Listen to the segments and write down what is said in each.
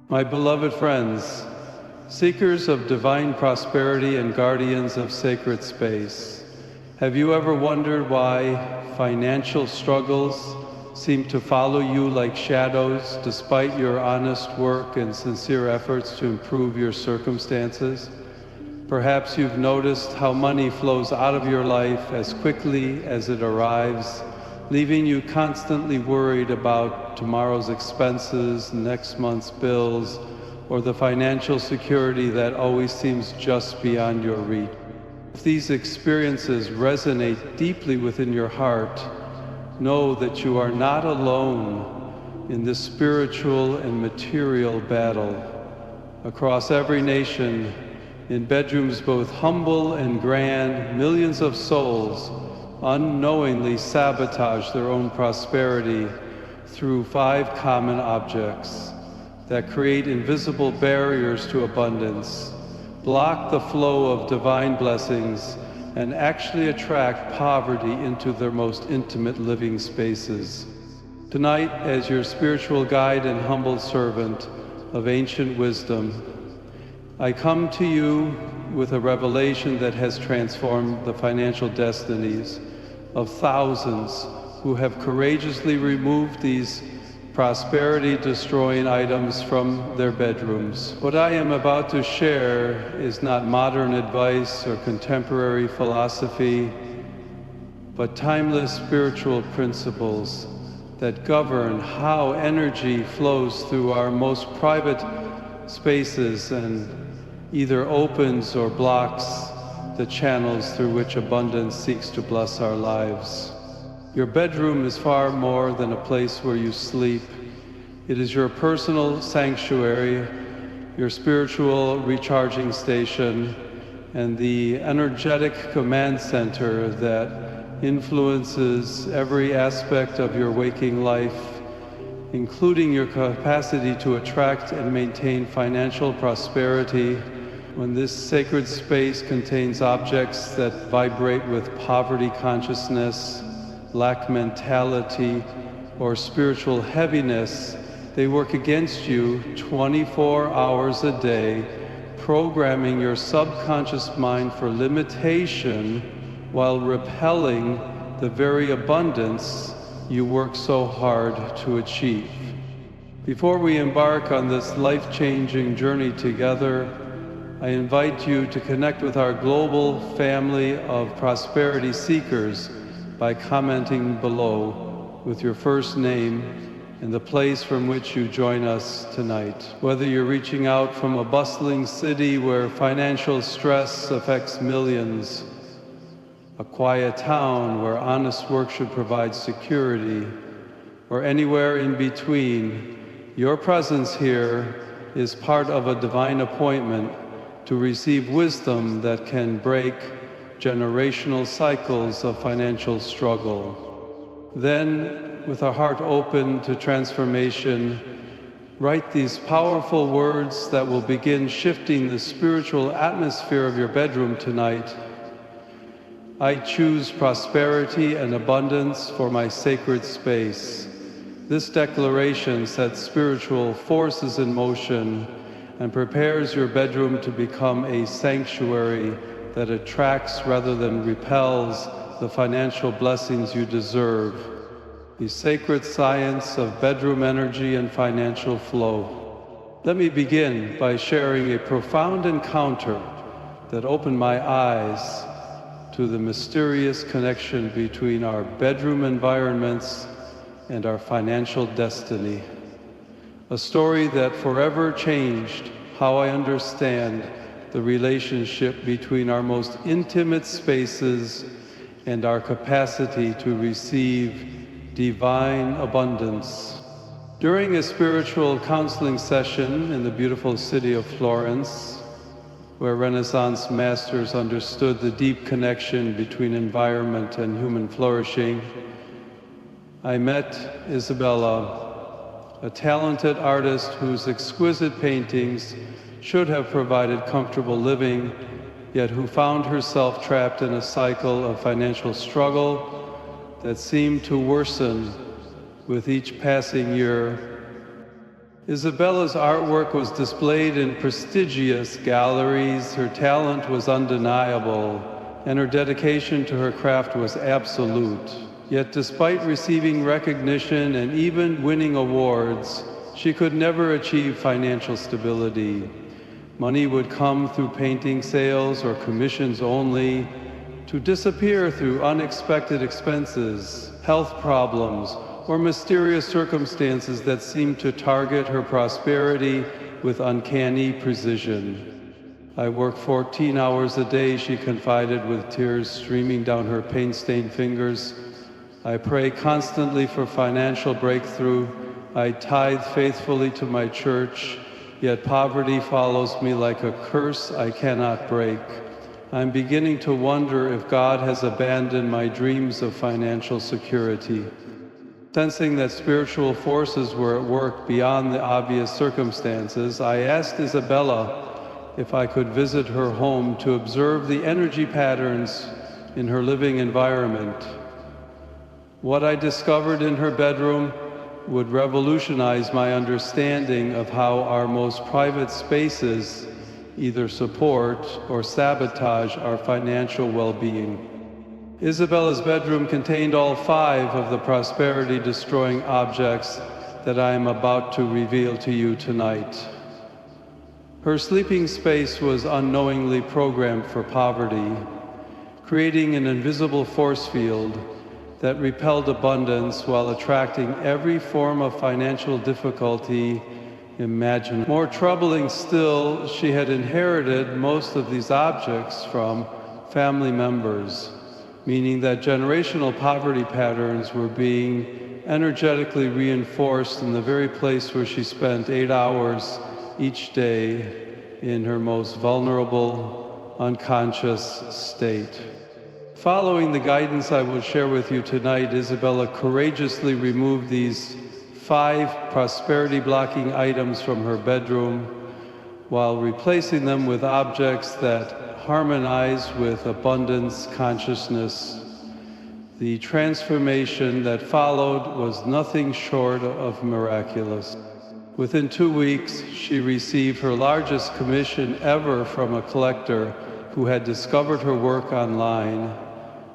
My beloved friends, seekers of divine prosperity and guardians of sacred space, have you ever wondered why financial struggles seem to follow you like shadows despite your honest work and sincere efforts to improve your circumstances? Perhaps you've noticed how money flows out of your life as quickly as it arrives, leaving you constantly worried about tomorrow's expenses, next month's bills, or the financial security that always seems just beyond your reach. If these experiences resonate deeply within your heart, know that you are not alone in this spiritual and material battle. Across every nation, in bedrooms both humble and grand, millions of souls unknowingly sabotage their own prosperity through 5 common objects that create invisible barriers to abundance, block the flow of divine blessings, and actually attract poverty into their most intimate living spaces. Tonight, as your spiritual guide and humble servant of ancient wisdom, I come to you with a revelation that has transformed the financial destinies of thousands who have courageously removed these prosperity-destroying items from their bedrooms. What I am about to share is not modern advice or contemporary philosophy, but timeless spiritual principles that govern how energy flows through our most private spaces and either opens or blocks the channels through which abundance seeks to bless our lives. Your bedroom is far more than a place where you sleep. It is your personal sanctuary, your spiritual recharging station, and the energetic command center that influences every aspect of your waking life, including your capacity to attract and maintain financial prosperity. When this sacred space contains objects that vibrate with poverty consciousness, lack mentality, or spiritual heaviness, they work against you 24 hours a day, programming your subconscious mind for limitation while repelling the very abundance you work so hard to achieve. Before we embark on this life-changing journey together, I invite you to connect with our global family of prosperity seekers by commenting below with your first name and the place from which you join us tonight. Whether you're reaching out from a bustling city where financial stress affects millions, a quiet town where honest work should provide security, or anywhere in between, your presence here is part of a divine appointment to receive wisdom that can break generational cycles of financial struggle. Then, with a heart open to transformation, write these powerful words that will begin shifting the spiritual atmosphere of your bedroom tonight. I choose prosperity and abundance for my sacred space. This declaration sets spiritual forces in motion and prepares your bedroom to become a sanctuary that attracts rather than repels the financial blessings you deserve. The sacred science of bedroom energy and financial flow. Let me begin by sharing a profound encounter that opened my eyes to the mysterious connection between our bedroom environments and our financial destiny. A story that forever changed how I understand the relationship between our most intimate spaces and our capacity to receive divine abundance. During a spiritual counseling session in the beautiful city of Florence, where Renaissance masters understood the deep connection between environment and human flourishing, I met Isabella, a talented artist whose exquisite paintings should have provided comfortable living, yet who found herself trapped in a cycle of financial struggle that seemed to worsen with each passing year. Isabella's artwork was displayed in prestigious galleries, her talent was undeniable, and her dedication to her craft was absolute. Yet despite receiving recognition and even winning awards, she could never achieve financial stability. Money would come through painting sales or commissions only, to disappear through unexpected expenses, health problems, or mysterious circumstances that seemed to target her prosperity with uncanny precision. I work 14 hours a day, she confided with tears streaming down her paint-stained fingers. I pray constantly for financial breakthrough. I tithe faithfully to my church, yet poverty follows me like a curse I cannot break. I'm beginning to wonder if God has abandoned my dreams of financial security. Sensing that spiritual forces were at work beyond the obvious circumstances, I asked Isabella if I could visit her home to observe the energy patterns in her living environment. What I discovered in her bedroom would revolutionize my understanding of how our most private spaces either support or sabotage our financial well-being. Isabella's bedroom contained all 5 of the prosperity-destroying objects that I am about to reveal to you tonight. Her sleeping space was unknowingly programmed for poverty, creating an invisible force field that repelled abundance while attracting every form of financial difficulty imaginable. More troubling still, she had inherited most of these objects from family members, meaning that generational poverty patterns were being energetically reinforced in the very place where she spent 8 hours each day in her most vulnerable, unconscious state. Following the guidance I will share with you tonight, Isabella courageously removed these 5 prosperity-blocking items from her bedroom while replacing them with objects that harmonize with abundance consciousness. The transformation that followed was nothing short of miraculous. Within 2 weeks, she received her largest commission ever from a collector who had discovered her work online.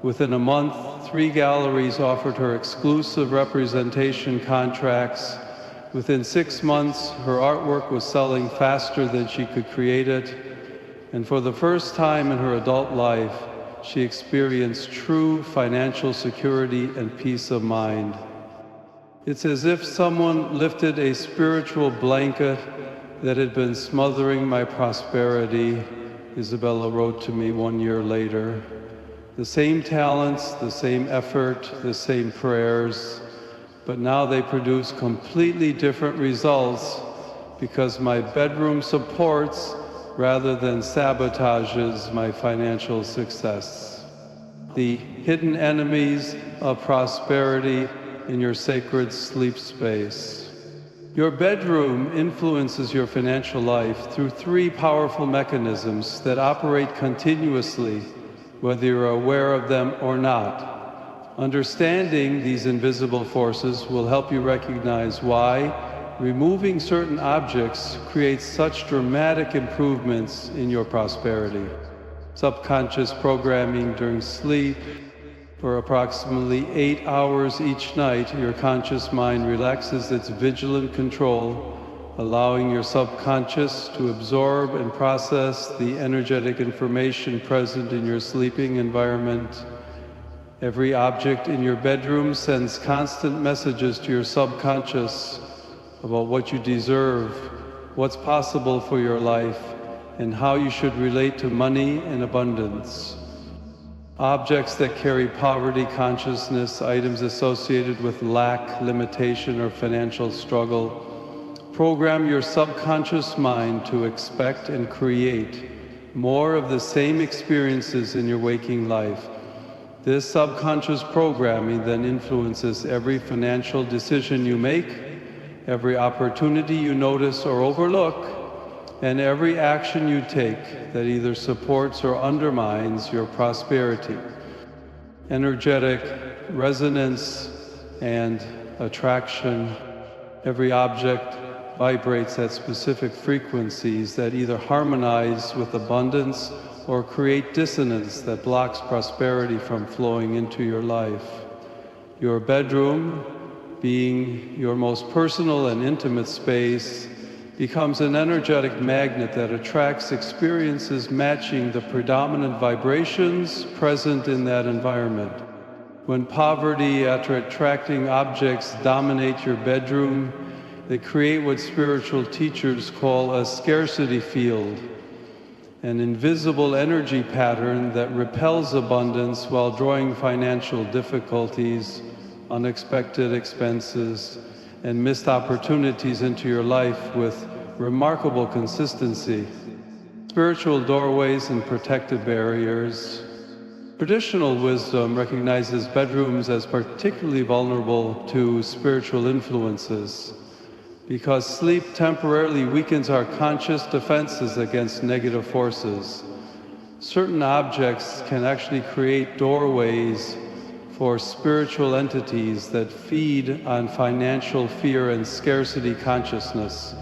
Within a month, 3 galleries offered her exclusive representation contracts. Within 6 months, her artwork was selling faster than she could create it. And for the first time in her adult life, she experienced true financial security and peace of mind. It's as if someone lifted a spiritual blanket that had been smothering my prosperity, Isabella wrote to me 1 year later. The same talents, the same effort, the same prayers, but now they produce completely different results because my bedroom supports rather than sabotages my financial success. The hidden enemies of prosperity in your sacred sleep space. Your bedroom influences your financial life through 3 powerful mechanisms that operate continuously, whether you're aware of them or not. Understanding these invisible forces will help you recognize why removing certain objects creates such dramatic improvements in your prosperity. Subconscious programming during sleep. For approximately 8 hours each night, your conscious mind relaxes its vigilant control, allowing your subconscious to absorb and process the energetic information present in your sleeping environment. Every object in your bedroom sends constant messages to your subconscious about what you deserve, what's possible for your life, and how you should relate to money and abundance. Objects that carry poverty consciousness, items associated with lack, limitation, or financial struggle, program your subconscious mind to expect and create more of the same experiences in your waking life. This subconscious programming then influences every financial decision you make, every opportunity you notice or overlook, and every action you take that either supports or undermines your prosperity. Energetic resonance and attraction. Every object vibrates at specific frequencies that either harmonize with abundance or create dissonance that blocks prosperity from flowing into your life. Your bedroom, being your most personal and intimate space, becomes an energetic magnet that attracts experiences matching the predominant vibrations present in that environment. When poverty, after attracting objects, dominate your bedroom, they create what spiritual teachers call a scarcity field, an invisible energy pattern that repels abundance while drawing financial difficulties, unexpected expenses, and missed opportunities into your life with remarkable consistency. Spiritual doorways and protective barriers. Traditional wisdom recognizes bedrooms as particularly vulnerable to spiritual influences because sleep temporarily weakens our conscious defenses against negative forces. Certain objects can actually create doorways for spiritual entities that feed on financial fear and scarcity consciousness,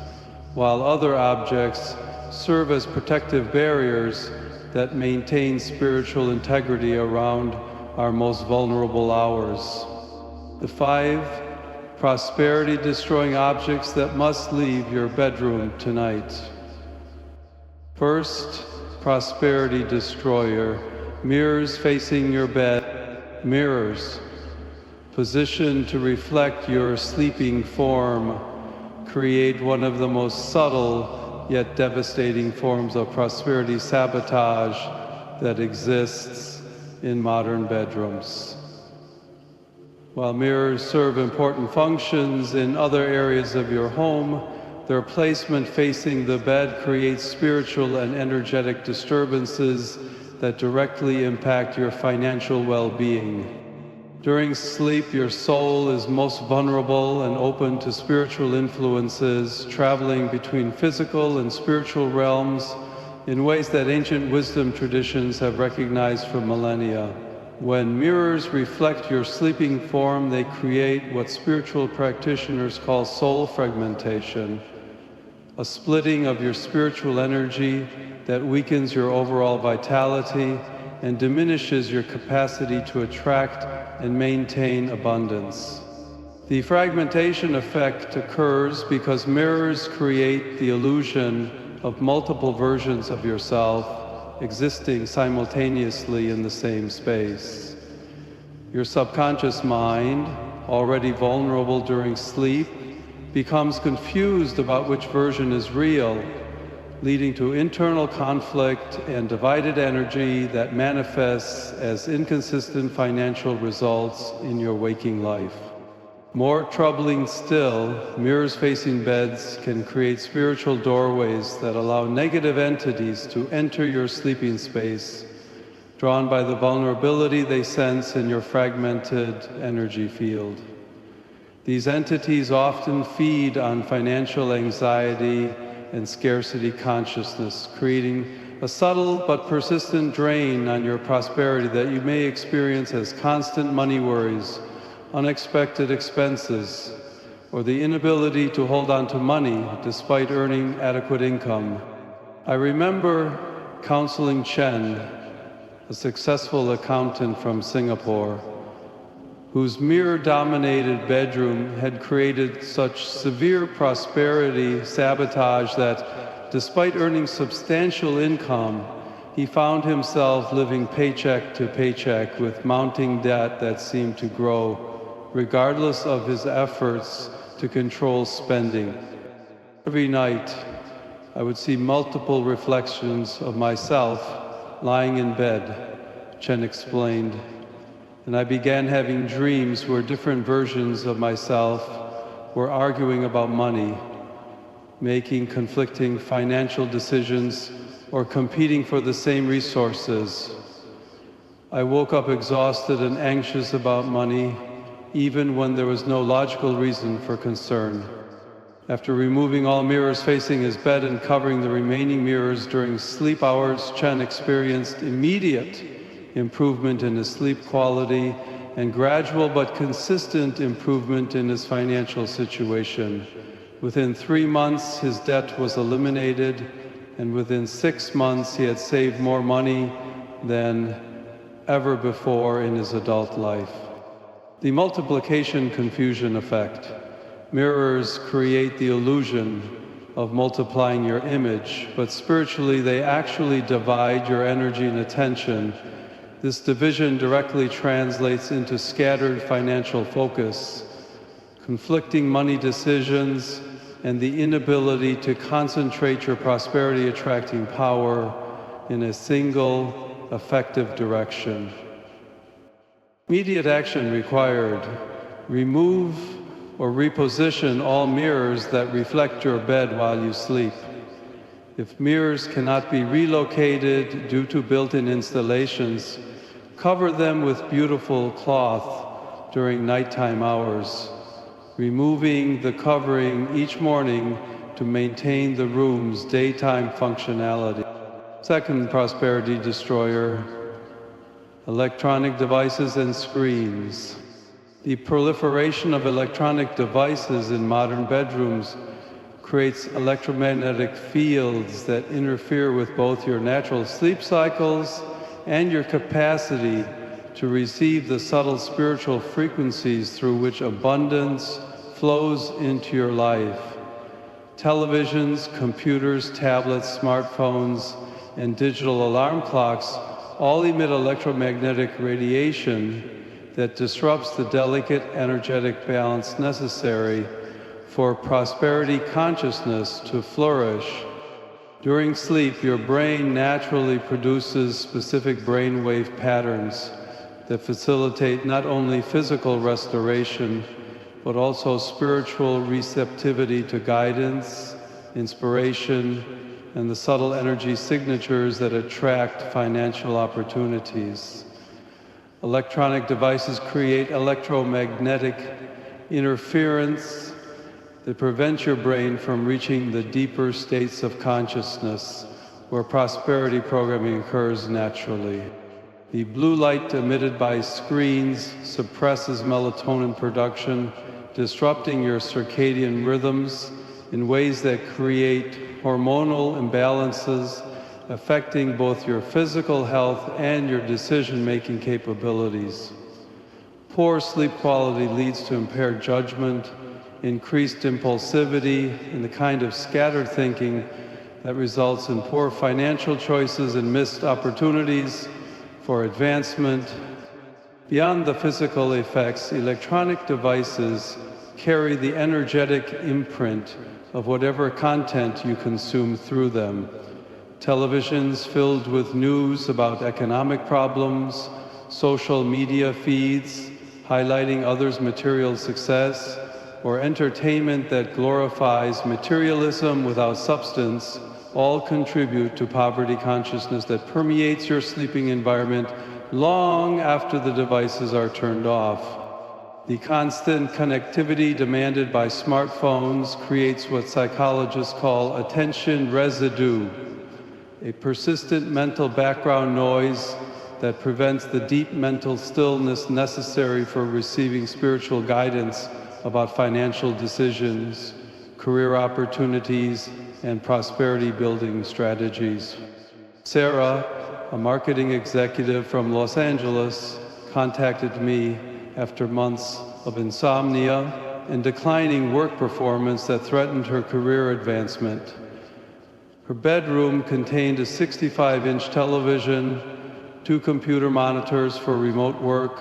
while other objects serve as protective barriers that maintain spiritual integrity around our most vulnerable hours. The 5 prosperity-destroying objects that must leave your bedroom tonight. First, prosperity destroyer, mirrors facing your bed, mirrors, positioned to reflect your sleeping form, create one of the most subtle yet devastating forms of prosperity sabotage that exists in modern bedrooms. While mirrors serve important functions in other areas of your home, their placement facing the bed creates spiritual and energetic disturbances that directly impact your financial well-being. During sleep, your soul is most vulnerable and open to spiritual influences, traveling between physical and spiritual realms in ways that ancient wisdom traditions have recognized for millennia. When mirrors reflect your sleeping form, they create what spiritual practitioners call soul fragmentation, a splitting of your spiritual energy that weakens your overall vitality and diminishes your capacity to attract and maintain abundance. The fragmentation effect occurs because mirrors create the illusion of multiple versions of yourself existing simultaneously in the same space. Your subconscious mind, already vulnerable during sleep, becomes confused about which version is real, leading to internal conflict and divided energy that manifests as inconsistent financial results in your waking life. More troubling still, mirrors facing beds can create spiritual doorways that allow negative entities to enter your sleeping space, drawn by the vulnerability they sense in your fragmented energy field. These entities often feed on financial anxiety and scarcity consciousness, creating a subtle but persistent drain on your prosperity that you may experience as constant money worries, unexpected expenses, or the inability to hold on to money despite earning adequate income. I remember counseling Chen, a successful accountant from Singapore, whose mirror-dominated bedroom had created such severe prosperity sabotage that, despite earning substantial income, he found himself living paycheck to paycheck with mounting debt that seemed to grow, regardless of his efforts to control spending. Every night, I would see multiple reflections of myself lying in bed, Chen explained, and I began having dreams where different versions of myself were arguing about money, making conflicting financial decisions, or competing for the same resources. I woke up exhausted and anxious about money, even when there was no logical reason for concern. After removing all mirrors facing his bed and covering the remaining mirrors during sleep hours, Chen experienced immediate improvement in his sleep quality and gradual but consistent improvement in his financial situation. Within 3 months, his debt was eliminated, and within 6 months, he had saved more money than ever before in his adult life. The multiplication confusion effect. Mirrors create the illusion of multiplying your image, but spiritually they actually divide your energy and attention. This division directly translates into scattered financial focus, conflicting money decisions, and the inability to concentrate your prosperity-attracting power in a single, effective direction. Immediate action required. Remove or reposition all mirrors that reflect your bed while you sleep. If mirrors cannot be relocated due to built-in installations, cover them with beautiful cloth during nighttime hours, removing the covering each morning to maintain the room's daytime functionality. Second prosperity destroyer, electronic devices and screens. The proliferation of electronic devices in modern bedrooms creates electromagnetic fields that interfere with both your natural sleep cycles and your capacity to receive the subtle spiritual frequencies through which abundance flows into your life. Televisions, computers, tablets, smartphones, and digital alarm clocks all emit electromagnetic radiation that disrupts the delicate energetic balance necessary for prosperity consciousness to flourish. During sleep, your brain naturally produces specific brainwave patterns that facilitate not only physical restoration, but also spiritual receptivity to guidance, inspiration, and the subtle energy signatures that attract financial opportunities. Electronic devices create electromagnetic interference that prevents your brain from reaching the deeper states of consciousness where prosperity programming occurs naturally. The blue light emitted by screens suppresses melatonin production, disrupting your circadian rhythms in ways that create hormonal imbalances affecting both your physical health and your decision-making capabilities. Poor sleep quality leads to impaired judgment, increased impulsivity, and the kind of scattered thinking that results in poor financial choices and missed opportunities for advancement. Beyond the physical effects, electronic devices carry the energetic imprint of whatever content you consume through them. Televisions filled with news about economic problems, social media feeds highlighting others' material success, or entertainment that glorifies materialism without substance all contribute to poverty consciousness that permeates your sleeping environment long after the devices are turned off. The constant connectivity demanded by smartphones creates what psychologists call attention residue, a persistent mental background noise that prevents the deep mental stillness necessary for receiving spiritual guidance about financial decisions, career opportunities, and prosperity-building strategies. Sarah, a marketing executive from Los Angeles, contacted me after months of insomnia and declining work performance that threatened her career advancement. Her bedroom contained a 65-inch television, 2 computer monitors for remote work,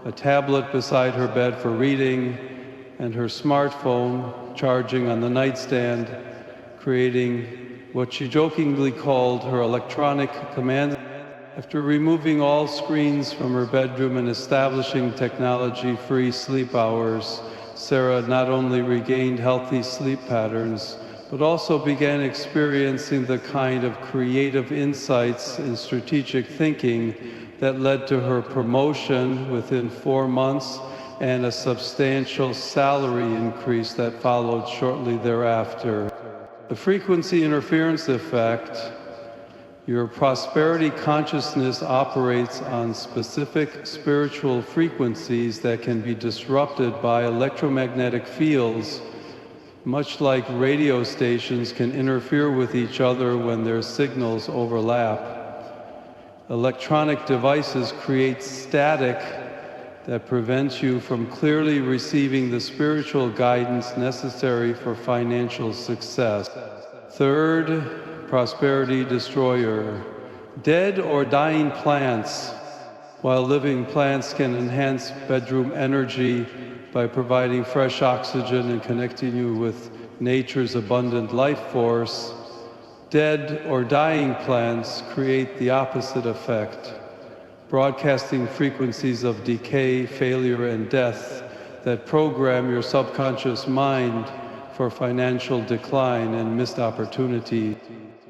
a tablet beside her bed for reading, and her smartphone charging on the nightstand, creating what she jokingly called her electronic command. After removing all screens from her bedroom and establishing technology-free sleep hours, Sarah not only regained healthy sleep patterns, but also began experiencing the kind of creative insights and strategic thinking that led to her promotion within 4 months and a substantial salary increase that followed shortly thereafter. The frequency interference effect. Your prosperity consciousness operates on specific spiritual frequencies that can be disrupted by electromagnetic fields Much like radio stations can interfere with each other when their signals overlap, electronic devices create static that prevents you from clearly receiving the spiritual guidance necessary for financial success. Third, prosperity destroyer. Dead or dying plants. While living plants can enhance bedroom energy by providing fresh oxygen and connecting you with nature's abundant life force, dead or dying plants create the opposite effect, broadcasting frequencies of decay, failure, and death that program your subconscious mind for financial decline and missed opportunity.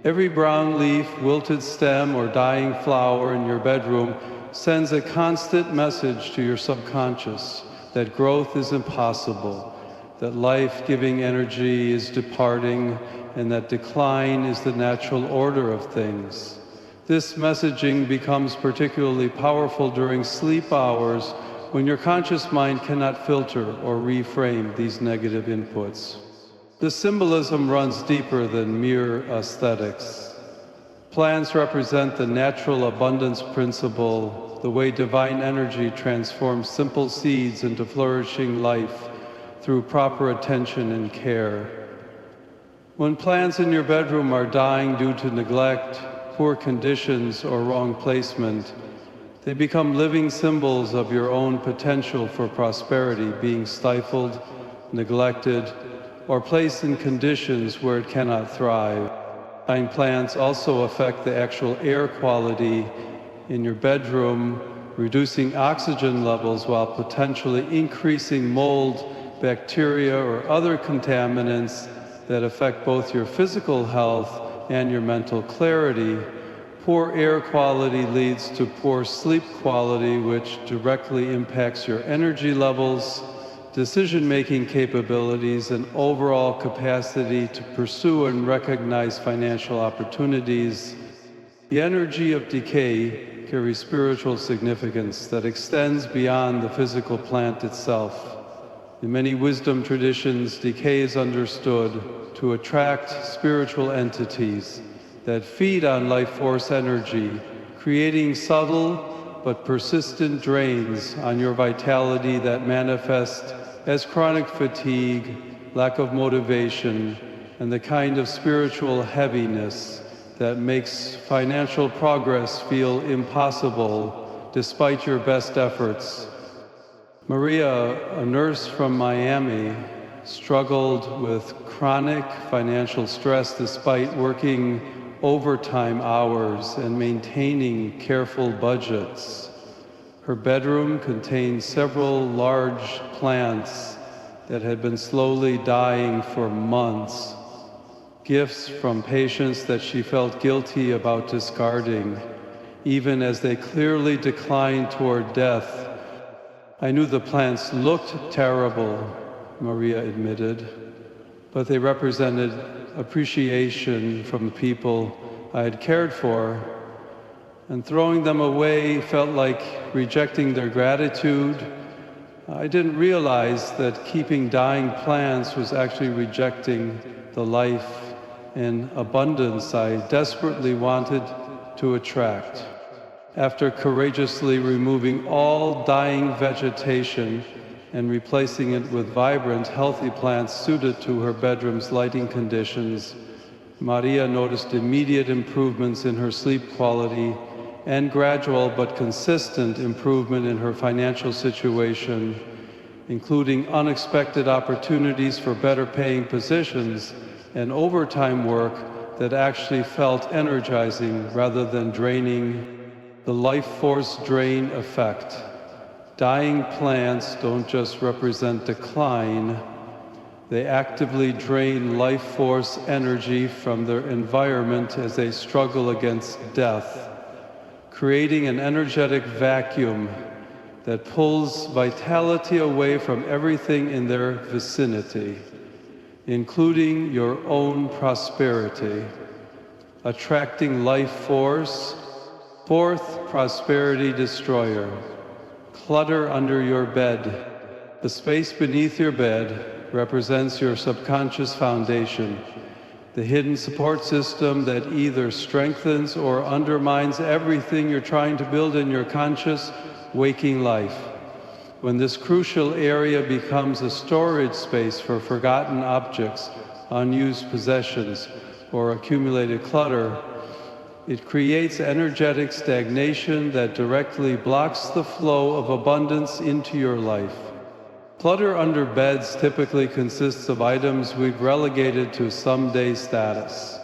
Every brown leaf, wilted stem, or dying flower in your bedroom sends a constant message to your subconscious that growth is impossible, that life-giving energy is departing, and that decline is the natural order of things. This messaging becomes particularly powerful during sleep hours when your conscious mind cannot filter or reframe these negative inputs. The symbolism runs deeper than mere aesthetics. Plants represent the natural abundance principle, the way divine energy transforms simple seeds into flourishing life through proper attention and care. When plants in your bedroom are dying due to neglect, poor conditions, or wrong placement, they become living symbols of your own potential for prosperity being stifled, neglected, or placed in conditions where it cannot thrive. Dying plants also affect the actual air quality in your bedroom, reducing oxygen levels while potentially increasing mold, bacteria, or other contaminants that affect both your physical health and your mental clarity. Poor air quality leads to poor sleep quality, which directly impacts your energy levels, decision-making capabilities, and overall capacity to pursue and recognize financial opportunities. The energy of decay carries spiritual significance that extends beyond the physical plant itself. In many wisdom traditions, decay is understood to attract spiritual entities that feed on life force energy, creating subtle but persistent drains on your vitality that manifest as chronic fatigue, lack of motivation, and the kind of spiritual heaviness that makes financial progress feel impossible despite your best efforts. Maria, a nurse from Miami, struggled with chronic financial stress despite working overtime hours and maintaining careful budgets. Her bedroom contained several large plants that had been slowly dying for months, gifts from patients that she felt guilty about discarding, even as they clearly declined toward death. I knew the plants looked terrible, Maria admitted, but they represented appreciation from the people I had cared for, and throwing them away felt like rejecting their gratitude. I didn't realize that keeping dying plants was actually rejecting the life and abundance I desperately wanted to attract. After courageously removing all dying vegetation and replacing it with vibrant, healthy plants suited to her bedroom's lighting conditions, Maria noticed immediate improvements in her sleep quality and gradual but consistent improvement in her financial situation, including unexpected opportunities for better paying positions and overtime work that actually felt energizing rather than draining. The life force drain effect. Dying plants don't just represent decline, they actively drain life force energy from their environment as they struggle against death, creating an energetic vacuum that pulls vitality away from everything in their vicinity, including your own prosperity, attracting life force. Fourth, prosperity destroyer. Clutter under your bed. The space beneath your bed, represents your subconscious foundation, the hidden support system that either strengthens or undermines everything you're trying to build in your conscious, waking life. When this crucial area becomes a storage space for forgotten objects, unused possessions, or accumulated clutter, it creates energetic stagnation that directly blocks the flow of abundance into your life. Clutter under beds typically consists of items we've relegated to someday status.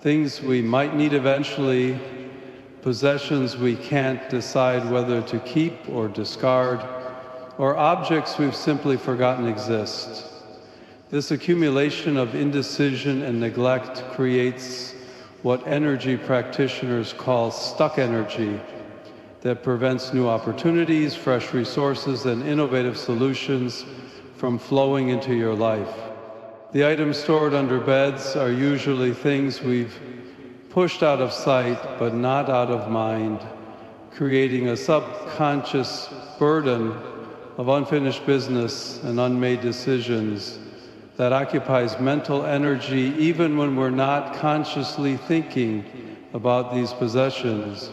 Things we might need eventually, possessions we can't decide whether to keep or discard, or objects we've simply forgotten exist. This accumulation of indecision and neglect creates what energy practitioners call stuck energy that prevents new opportunities, fresh resources, and innovative solutions from flowing into your life. The items stored under beds are usually things we've pushed out of sight but not out of mind, creating a subconscious burden of unfinished business and unmade decisions that occupies mental energy even when we're not consciously thinking about these possessions.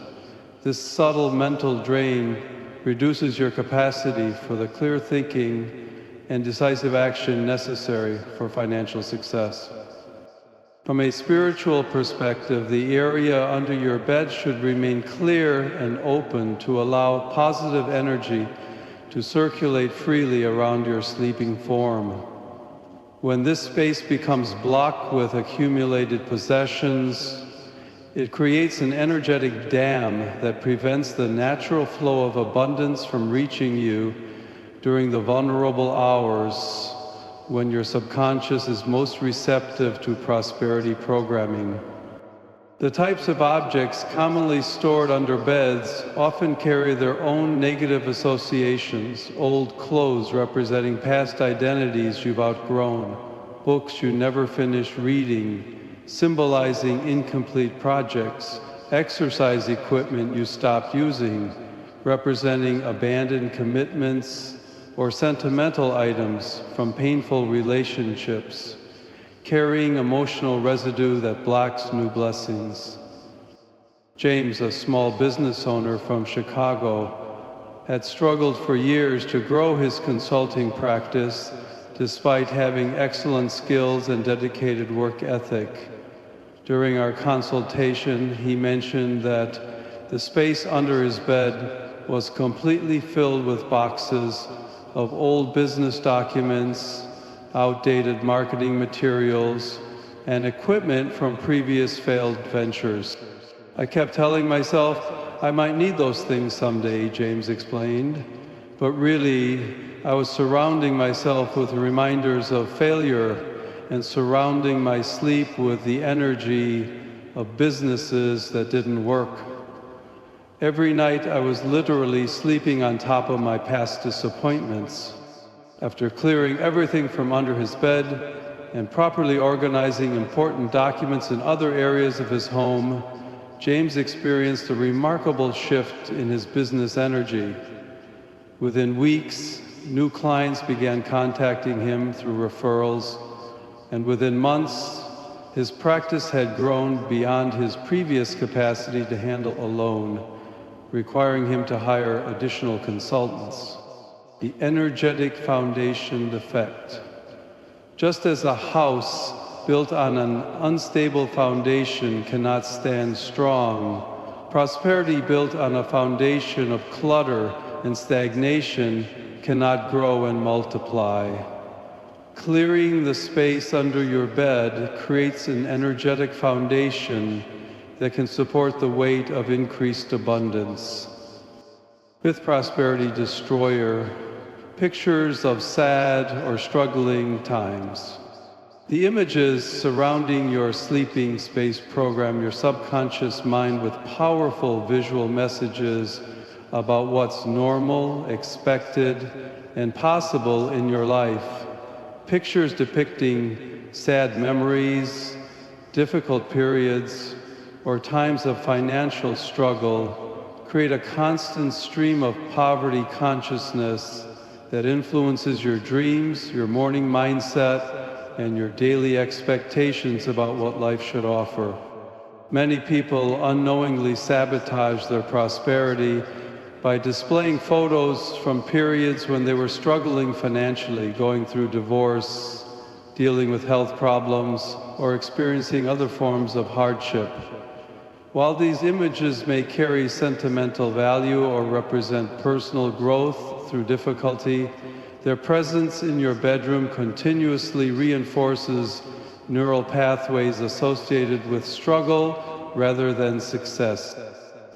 This subtle mental drain reduces your capacity for the clear thinking and decisive action necessary for financial success. From a spiritual perspective, the area under your bed should remain clear and open to allow positive energy to circulate freely around your sleeping form. When this space becomes blocked with accumulated possessions, it creates an energetic dam that prevents the natural flow of abundance from reaching you during the vulnerable hours when your subconscious is most receptive to prosperity programming. The types of objects commonly stored under beds often carry their own negative associations: old clothes representing past identities you've outgrown, books you never finished reading, symbolizing incomplete projects, exercise equipment you stopped using, representing abandoned commitments, or sentimental items from painful relationships, carrying emotional residue that blocks new blessings. James, a small business owner from Chicago, had struggled for years to grow his consulting practice despite having excellent skills and dedicated work ethic. During our consultation, he mentioned that the space under his bed was completely filled with boxes of old business documents, outdated marketing materials, and equipment from previous failed ventures. I kept telling myself I might need those things someday, James explained, but really I was surrounding myself with reminders of failure and surrounding my sleep with the energy of businesses that didn't work. Every night I was literally sleeping on top of my past disappointments. After clearing everything from under his bed and properly organizing important documents in other areas of his home, James experienced a remarkable shift in his business energy. Within weeks, new clients began contacting him through referrals, and within months, his practice had grown beyond his previous capacity to handle alone, requiring him to hire additional consultants. The energetic foundation effect. Just as a house built on an unstable foundation cannot stand strong, prosperity built on a foundation of clutter and stagnation cannot grow and multiply. Clearing the space under your bed creates an energetic foundation that can support the weight of increased abundance. Myth Prosperity Destroyer, pictures of sad or struggling times. The images surrounding your sleeping space program your subconscious mind with powerful visual messages about what's normal, expected, and possible in your life. Pictures depicting sad memories, difficult periods, or times of financial struggle create a constant stream of poverty consciousness that influences your dreams, your morning mindset, and your daily expectations about what life should offer. Many people unknowingly sabotage their prosperity by displaying photos from periods when they were struggling financially, going through divorce, dealing with health problems, or experiencing other forms of hardship. While these images may carry sentimental value or represent personal growth through difficulty, their presence in your bedroom continuously reinforces neural pathways associated with struggle rather than success.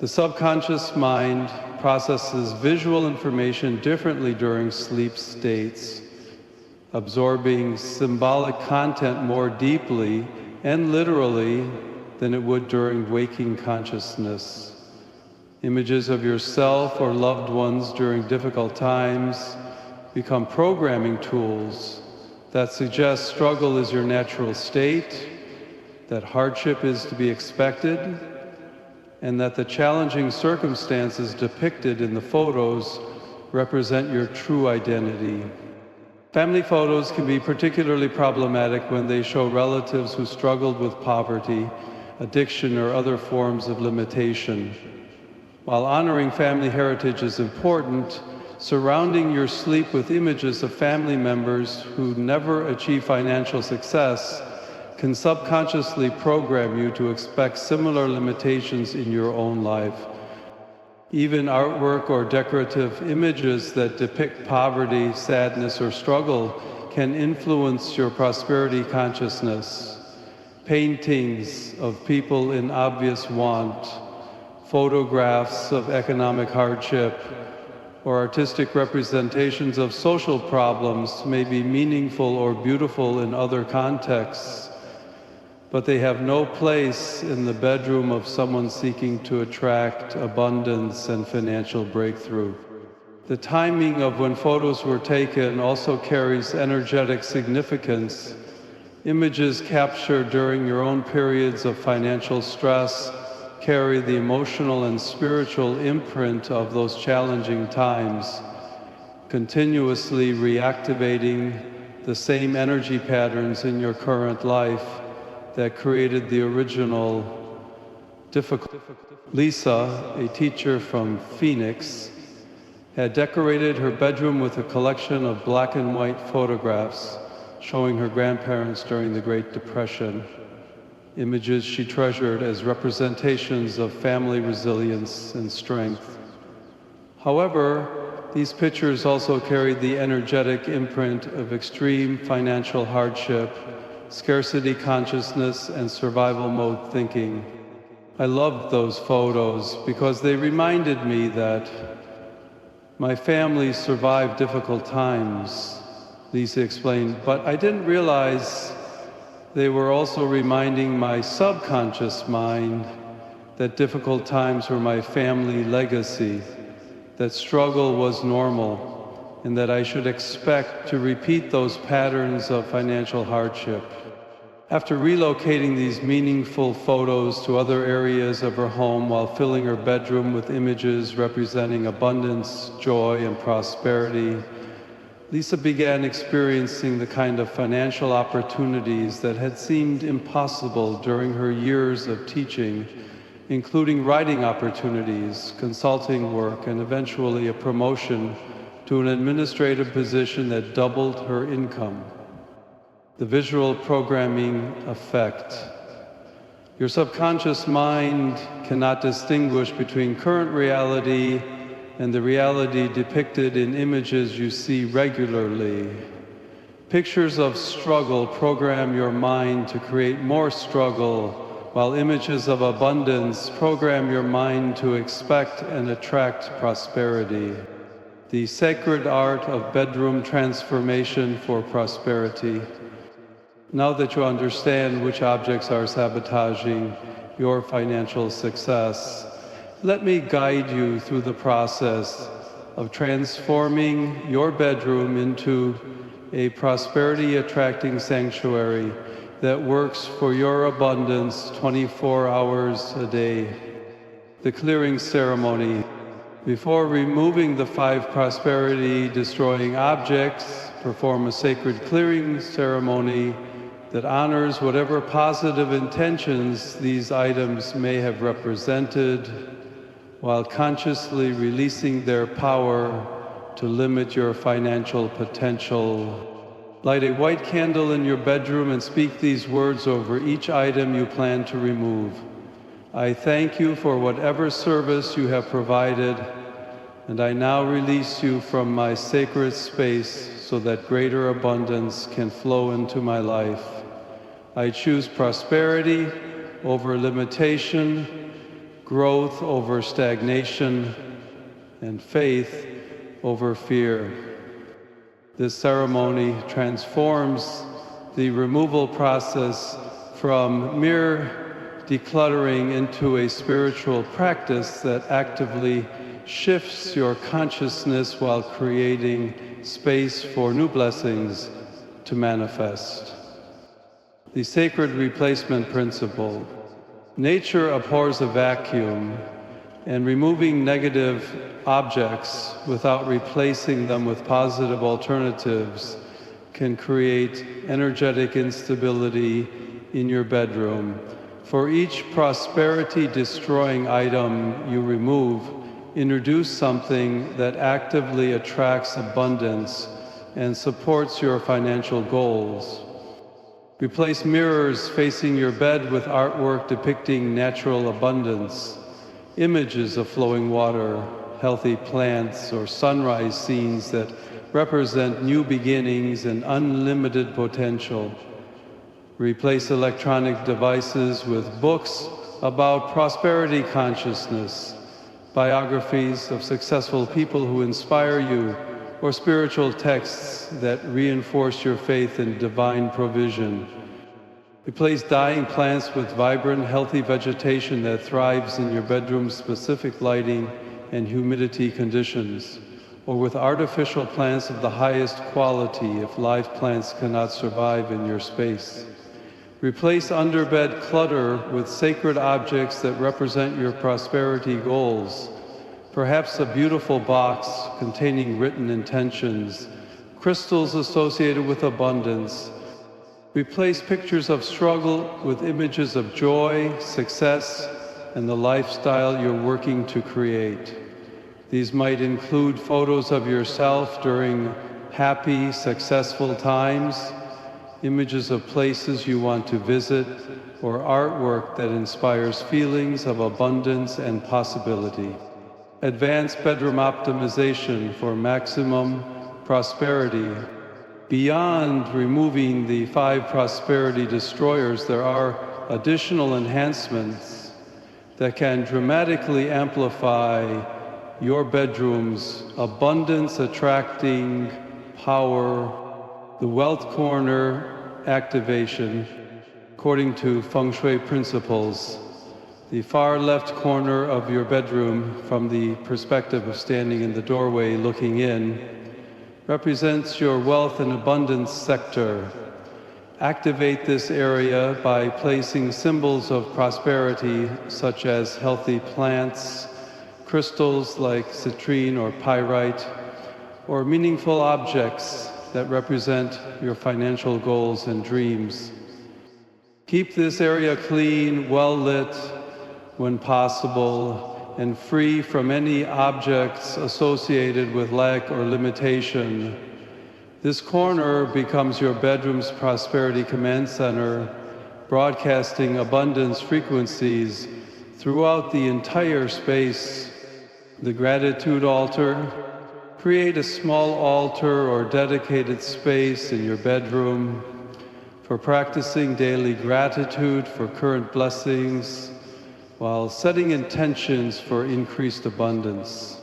The subconscious mind processes visual information differently during sleep states, absorbing symbolic content more deeply and literally than it would during waking consciousness. Images of yourself or loved ones during difficult times become programming tools that suggest struggle is your natural state, that hardship is to be expected, and that the challenging circumstances depicted in the photos represent your true identity. Family photos can be particularly problematic when they show relatives who struggled with poverty, addiction, or other forms of limitation. While honoring family heritage is important, surrounding your sleep with images of family members who never achieve financial success can subconsciously program you to expect similar limitations in your own life. Even artwork or decorative images that depict poverty, sadness, or struggle can influence your prosperity consciousness. Paintings of people in obvious want, photographs of economic hardship, or artistic representations of social problems may be meaningful or beautiful in other contexts, but they have no place in the bedroom of someone seeking to attract abundance and financial breakthrough. The timing of when photos were taken also carries energetic significance. Images captured during your own periods of financial stress carry the emotional and spiritual imprint of those challenging times, continuously reactivating the same energy patterns in your current life that created the original difficulty. Lisa, a teacher from Phoenix, had decorated her bedroom with a collection of black and white photographs showing her grandparents during the Great Depression, images she treasured as representations of family resilience and strength. However, these pictures also carried the energetic imprint of extreme financial hardship, scarcity consciousness, and survival mode thinking. I loved those photos because they reminded me that my family survived difficult times, Lisa explained, but I didn't realize they were also reminding my subconscious mind that difficult times were my family legacy, that struggle was normal, and that I should expect to repeat those patterns of financial hardship. After relocating these meaningful photos to other areas of her home while filling her bedroom with images representing abundance, joy, and prosperity, Lisa began experiencing the kind of financial opportunities that had seemed impossible during her years of teaching, including writing opportunities, consulting work, and eventually a promotion to an administrative position that doubled her income. The visual programming effect. Your subconscious mind cannot distinguish between current reality and the reality depicted in images you see regularly. Pictures of struggle program your mind to create more struggle, while images of abundance program your mind to expect and attract prosperity. The sacred art of bedroom transformation for prosperity. Now that you understand which objects are sabotaging your financial success, let me guide you through the process of transforming your bedroom into a prosperity-attracting sanctuary that works for your abundance 24 hours a day. The clearing ceremony. Before removing the 5 prosperity-destroying objects, perform a sacred clearing ceremony that honors whatever positive intentions these items may have represented, while consciously releasing their power to limit your financial potential. Light a white candle in your bedroom and speak these words over each item you plan to remove. I thank you for whatever service you have provided, and I now release you from my sacred space so that greater abundance can flow into my life. I choose prosperity over limitation, growth over stagnation, and faith over fear. This ceremony transforms the removal process from mere decluttering into a spiritual practice that actively shifts your consciousness while creating space for new blessings to manifest. The sacred replacement principle. Nature abhors a vacuum, and removing negative objects without replacing them with positive alternatives can create energetic instability in your bedroom. For each prosperity-destroying item you remove, introduce something that actively attracts abundance and supports your financial goals. Replace mirrors facing your bed with artwork depicting natural abundance, images of flowing water, healthy plants, or sunrise scenes that represent new beginnings and unlimited potential. Replace electronic devices with books about prosperity consciousness, biographies of successful people who inspire you, or spiritual texts that reinforce your faith in divine provision. Replace dying plants with vibrant, healthy vegetation that thrives in your bedroom's specific lighting and humidity conditions, or with artificial plants of the highest quality if live plants cannot survive in your space. Replace underbed clutter with sacred objects that represent your prosperity goals. Perhaps a beautiful box containing written intentions, crystals associated with abundance. Replace pictures of struggle with images of joy, success, and the lifestyle you're working to create. These might include photos of yourself during happy, successful times, images of places you want to visit, or artwork that inspires feelings of abundance and possibility. Advanced bedroom optimization for maximum prosperity. Beyond removing the 5 prosperity destroyers, there are additional enhancements that can dramatically amplify your bedroom's abundance-attracting power. The wealth corner activation, according to feng shui principles. The far left corner of your bedroom, from the perspective of standing in the doorway looking in, represents your wealth and abundance sector. Activate this area by placing symbols of prosperity, such as healthy plants, crystals like citrine or pyrite, or meaningful objects that represent your financial goals and dreams. Keep this area clean, well lit when possible, and free from any objects associated with lack or limitation. This corner becomes your bedroom's prosperity command center, broadcasting abundance frequencies throughout the entire space. The gratitude altar. Create a small altar or dedicated space in your bedroom for practicing daily gratitude for current blessings while setting intentions for increased abundance.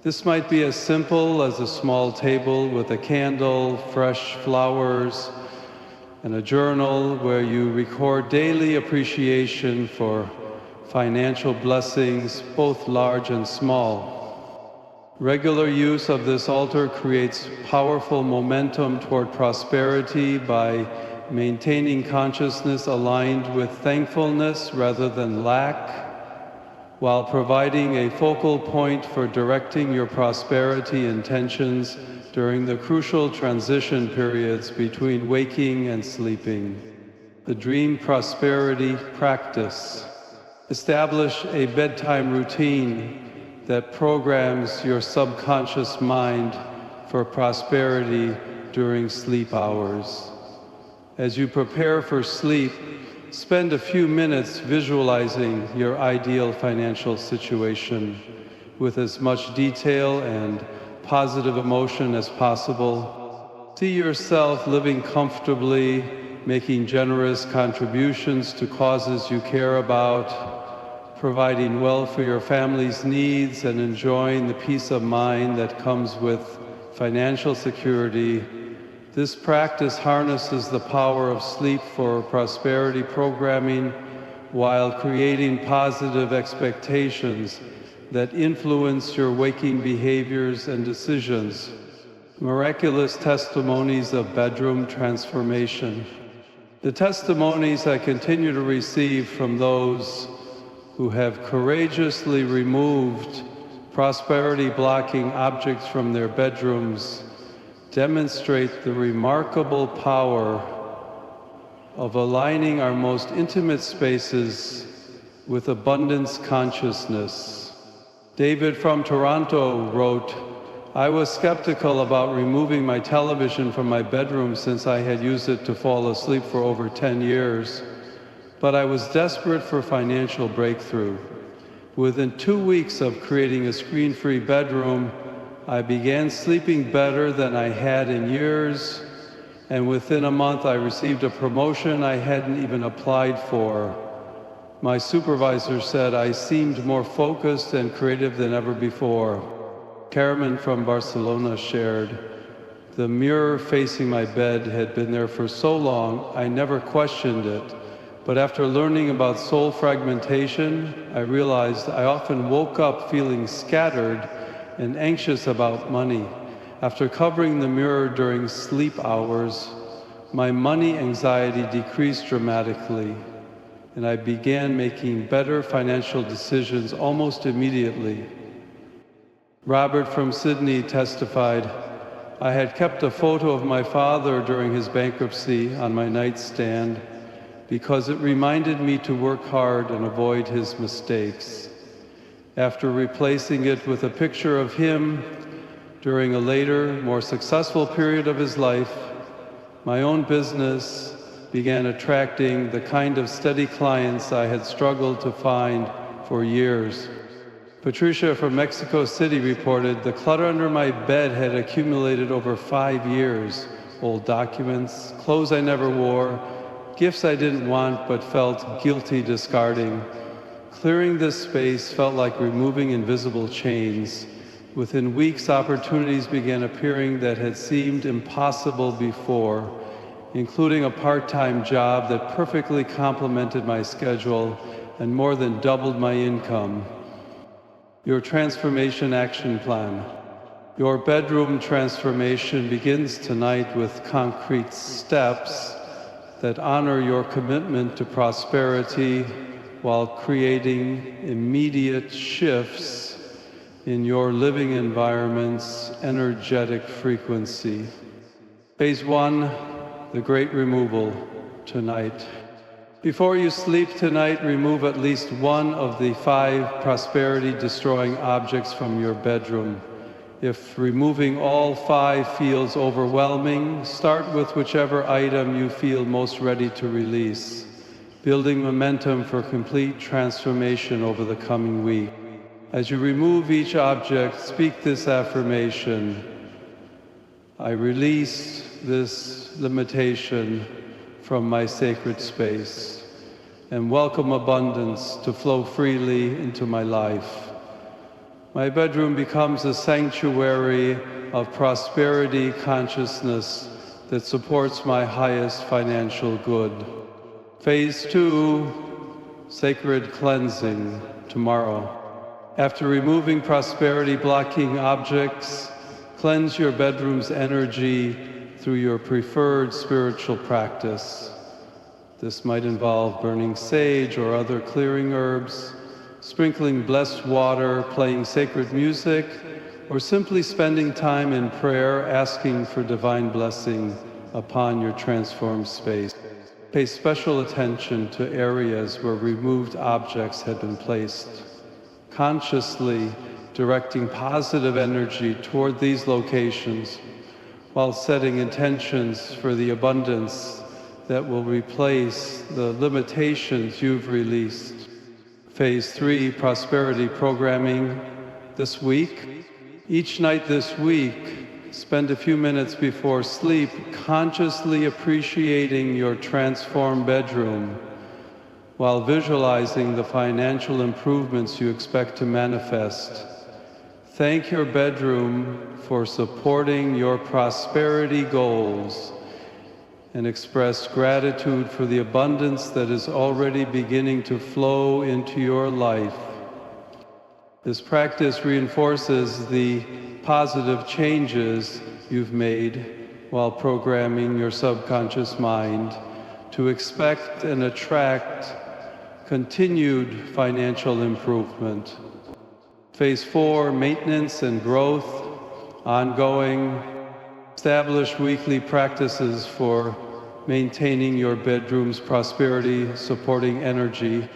This might be as simple as a small table with a candle, fresh flowers, and a journal where you record daily appreciation for financial blessings, both large and small. Regular use of this altar creates powerful momentum toward prosperity by maintaining consciousness aligned with thankfulness rather than lack. while providing a focal point for directing your prosperity intentions during the crucial transition periods between waking and sleeping. The Dream Prosperity Practice. Establish a bedtime routine that programs your subconscious mind for prosperity during sleep hours. As you prepare for sleep, spend a few minutes visualizing your ideal financial situation with as much detail and positive emotion as possible. See yourself living comfortably, making generous contributions to causes you care about, providing well for your family's needs, and enjoying the peace of mind that comes with financial security. This practice harnesses the power of sleep for prosperity programming while creating positive expectations that influence your waking behaviors and decisions. Miraculous testimonies of bedroom transformation. The testimonies I continue to receive from those who have courageously removed prosperity-blocking objects from their bedrooms demonstrate the remarkable power of aligning our most intimate spaces with abundance consciousness. David from Toronto wrote, "I was skeptical about removing my television from my bedroom since I had used it to fall asleep for over 10 years, but I was desperate for financial breakthrough. Within 2 weeks of creating a screen-free bedroom, I began sleeping better than I had in years, and within a month I received a promotion I hadn't even applied for. My supervisor said I seemed more focused and creative than ever before." Carmen from Barcelona shared, "The mirror facing my bed had been there for so long I never questioned it, but after learning about soul fragmentation, I realized I often woke up feeling scattered and anxious about money. After covering the mirror during sleep hours, my money anxiety decreased dramatically, and I began making better financial decisions almost immediately." Robert from Sydney testified, "I had kept a photo of my father during his bankruptcy on my nightstand because it reminded me to work hard and avoid his mistakes. After replacing it with a picture of him during a later, more successful period of his life, my own business began attracting the kind of steady clients I had struggled to find for years." Patricia from Mexico City reported, "The clutter under my bed had accumulated over 5 years. Old documents, clothes I never wore, gifts I didn't want but felt guilty discarding. Clearing this space felt like removing invisible chains. Within weeks, opportunities began appearing that had seemed impossible before, including a part-time job that perfectly complemented my schedule and more than doubled my income." Your transformation action plan. Your bedroom transformation begins tonight with concrete steps that honor your commitment to prosperity while creating immediate shifts in your living environment's energetic frequency. Phase 1, the Great Removal, tonight. Before you sleep tonight, remove at least one of the 5 prosperity-destroying objects from your bedroom. If removing all 5 feels overwhelming, start with whichever item you feel most ready to release, building momentum for complete transformation over the coming week. As you remove each object, speak this affirmation: I release this limitation from my sacred space and welcome abundance to flow freely into my life. My bedroom becomes a sanctuary of prosperity consciousness that supports my highest financial good. Phase 2, sacred cleansing, tomorrow. After removing prosperity-blocking objects, cleanse your bedroom's energy through your preferred spiritual practice. This might involve burning sage or other clearing herbs, sprinkling blessed water, playing sacred music, or simply spending time in prayer asking for divine blessing upon your transformed space. Pay special attention to areas where removed objects had been placed, consciously directing positive energy toward these locations while setting intentions for the abundance that will replace the limitations you've released. Phase 3, prosperity programming this week. Each night this week, spend a few minutes before sleep consciously appreciating your transformed bedroom while visualizing the financial improvements you expect to manifest. Thank your bedroom for supporting your prosperity goals and express gratitude for the abundance that is already beginning to flow into your life. This practice reinforces the positive changes you've made while programming your subconscious mind to expect and attract continued financial improvement. Phase 4, maintenance and growth, ongoing. Establish weekly practices for maintaining your bedroom's prosperity, supporting energy.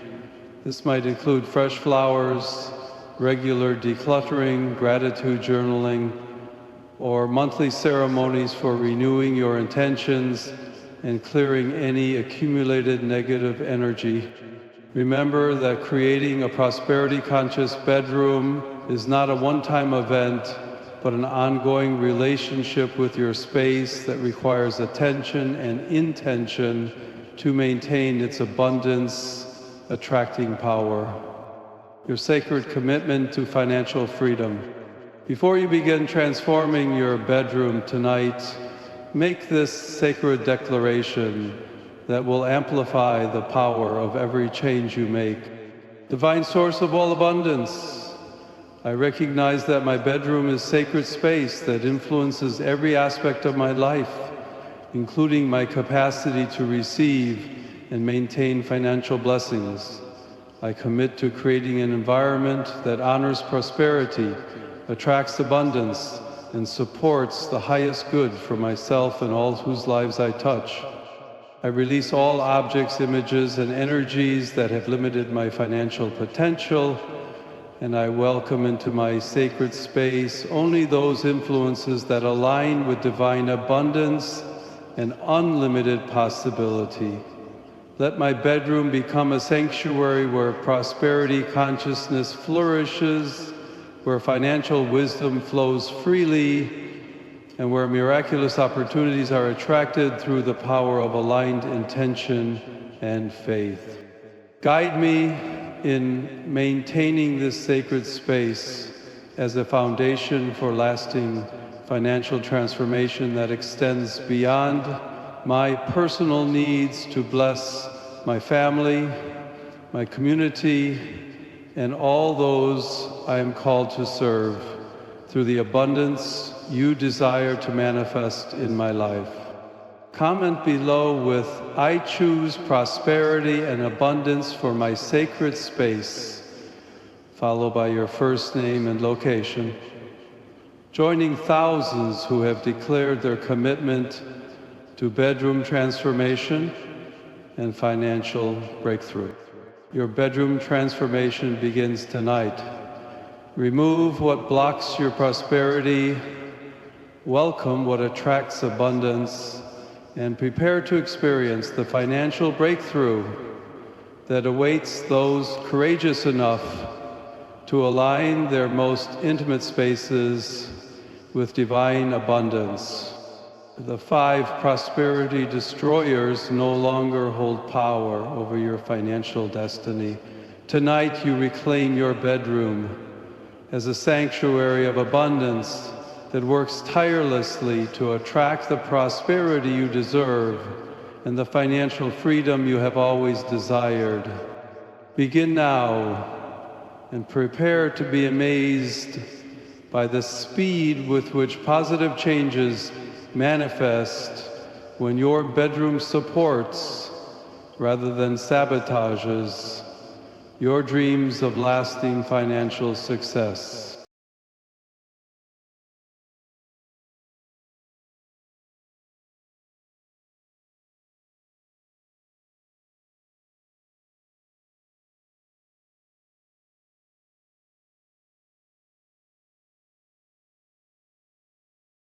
This might include fresh flowers, regular decluttering, gratitude journaling, or monthly ceremonies for renewing your intentions and clearing any accumulated negative energy. Remember that creating a prosperity-conscious bedroom is not a one-time event, but an ongoing relationship with your space that requires attention and intention to maintain its abundance, attracting power. Your sacred commitment to financial freedom. Before you begin transforming your bedroom tonight, make this sacred declaration that will amplify the power of every change you make. Divine source of all abundance, I recognize that my bedroom is sacred space that influences every aspect of my life, including my capacity to receive and maintain financial blessings. I commit to creating an environment that honors prosperity, attracts abundance, and supports the highest good for myself and all whose lives I touch. I release all objects, images, and energies that have limited my financial potential, and I welcome into my sacred space only those influences that align with divine abundance and unlimited possibility. Let my bedroom become a sanctuary where prosperity consciousness flourishes, where financial wisdom flows freely, and where miraculous opportunities are attracted through the power of aligned intention and faith. Guide me in maintaining this sacred space as a foundation for lasting financial transformation that extends beyond my personal needs to bless my family, my community, and all those I am called to serve through the abundance you desire to manifest in my life. Comment below with, I choose prosperity and abundance for my sacred space, followed by your first name and location, joining thousands who have declared their commitment to bedroom transformation and financial breakthrough. Your bedroom transformation begins tonight. Remove what blocks your prosperity, welcome what attracts abundance, and prepare to experience the financial breakthrough that awaits those courageous enough to align their most intimate spaces with divine abundance. The 5 prosperity destroyers no longer hold power over your financial destiny. Tonight you reclaim your bedroom as a sanctuary of abundance that works tirelessly to attract the prosperity you deserve and the financial freedom you have always desired. Begin now and prepare to be amazed by the speed with which positive changes manifest when your bedroom supports rather than sabotages your dreams of lasting financial success.